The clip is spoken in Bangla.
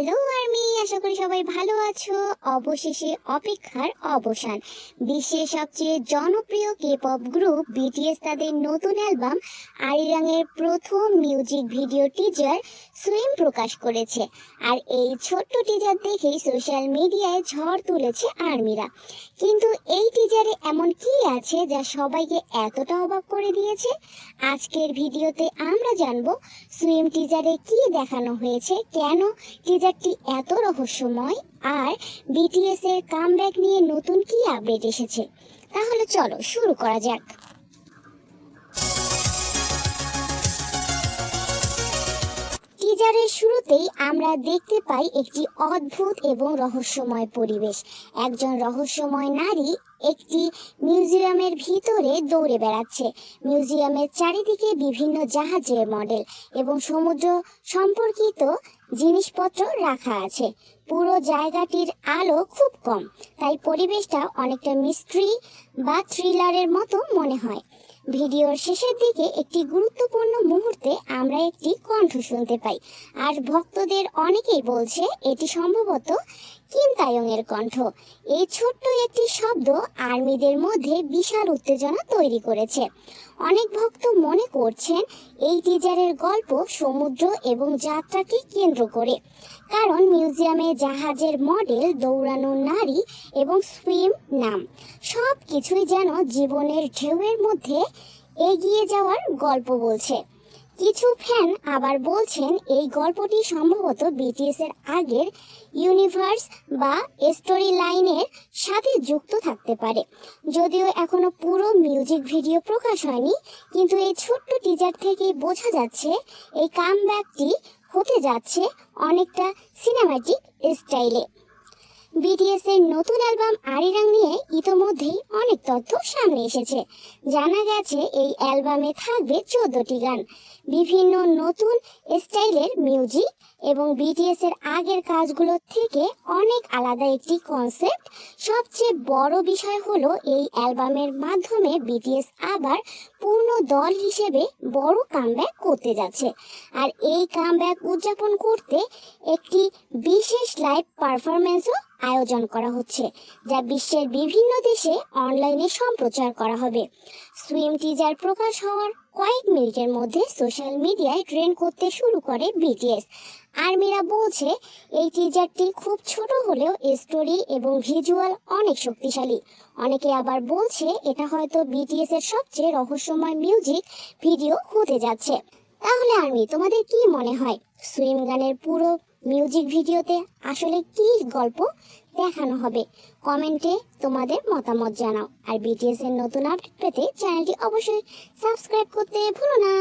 হ্যালো আর্মি, আশা করি সবাই ভালো আছো। অবশেষে অপেক্ষার অবসান। বিশ্বের সবচেয়ে জনপ্রিয় কে-পপ গ্রুপ বিটিএস তাদের নতুন অ্যালবাম আরিরাংয়ের প্রথম মিউজিক ভিডিও টিজার সুইম প্রকাশ করেছে। আর এই ছোট্ট টিজার দেখেই সোশ্যাল মিডিয়ায় ঝড় তুলেছে আর্মিরা। কিন্তু এই টিজারে এমন কি আছে যা সবাইকে এতটা অবাক করে দিয়েছে? আজকের ভিডিওতে আমরা জানবো সুইম টিজারে কি দেখানো হয়েছে, কেন টিজারটি এত রহস্যময়, আর বিটিএস এর কামব্যাক নিয়ে নতুন কি আপডেট এসেছে। তাহলে চলো শুরু করা যাক। টিজারের শুরুতেই আমরা দেখতে পাই একটি অদ্ভুত এবং রহস্যময় পরিবেশ। একজন রহস্যময় নারী একটি মিউজিয়ামের ভিতরে দৌড়ে বেড়াচ্ছে। মিউজিয়ামের চারিদিকে বিভিন্ন জাহাজের মডেল এবং সমুদ্র সম্পর্কিত জিনিসপত্র রাখা আছে। পুরো জায়গাটির আলো খুব কম, তাই পরিবেশটা অনেকটা মিস্ট্রি বা থ্রিলারের মতো মনে হয়। ভিডিওর শেষের দিকে একটি গুরুত্বপূর্ণ মুহূর্তে আমরা একটি কণ্ঠ শুনতে পাই, আর ভক্তদের অনেকেই বলছে এটি সম্ভবত কিম তাইয়ং এর কণ্ঠ। এই ছোট্ট একটি শব্দ আর্মিদের মধ্যে বিশাল উত্তেজনা তৈরি করেছে। অনেক ভক্ত মনে করছেন এই টিজারের গল্প সমুদ্র এবং যাত্রাকে কেন্দ্র করে, কারণ মিউজিয়ামে জাহাজের মডেল, দৌড়ানো নারী এবং সুইম নাম সব কিছুই যেন জীবনের ঢেউয়ের মধ্যে এগিয়ে যাওয়ার গল্প বলছে। কিছু ফ্যান আবার বলছেন এই গল্পটি সম্ভবত বিটিএস এর আগের ইউনিভার্স বা স্টোরি লাইনের সাথে যুক্ত থাকতে পারে। যদিও এখনো পুরো মিউজিক ভিডিও প্রকাশ হয়নি, কিন্তু এই ছোট্ট টিজার থেকেই বোঝা যাচ্ছে এই কামব্যাকটি হতে যাচ্ছে অনেকটা সিনেম্যাটিক স্টাইলে। বিটিএস এর নতুন অ্যালবাম আরিরাং নিয়ে ইতোমধ্যেই অনেক তথ্য সামনে এসেছে। জানা গেছে এই অ্যালবামে থাকবে 14টি গান, বিভিন্ন নতুন স্টাইলের মিউজিক এবং বিটিএস এর আগের কাজগুলো থেকে অনেক আলাদা একটি কনসেপ্ট। সবচেয়ে বড় বিষয় হলো এই অ্যালবামের মাধ্যমে বিটিএস আবার পূর্ণ দল হিসেবে বড় কামব্যাক করতে যাচ্ছে। আর এই কামব্যাক উদযাপন করতে একটি বিশেষ লাইভ পারফরমেন্সও আয়োজন করা হচ্ছে, যা বিশ্বের বিভিন্ন দেশে অনলাইনে সম্প্রচার করা হবে। সুইম টিজার প্রকাশ হওয়ার কয়েক মিনিটের মধ্যে সোশ্যাল মিডিয়ায় ট্রেন্ড করতে শুরু করে বিটিএস। আর্মিরা বলছে এই টিজারটি খুব ছোট হলেও স্টোরি এবং ভিজুয়াল অনেক শক্তিশালী। অনেকে আবার বলছে এটা হয়তো বিটিএস এর সবচেয়ে রহস্যময় মিউজিক ভিডিও হতে যাচ্ছে। তাহলে আর্মি, তোমাদের কি মনে হয় সুইম গানের পুরো মিউজিক ভিডিওতে আসলে কি গল্প দেখানো হবে? কমেন্টে তোমাদের মতামত জানাও। আর বিটিএস এর নতুন আপডেট পেতে চ্যানেলটি অবশ্যই সাবস্ক্রাইব করতে ভুলো না।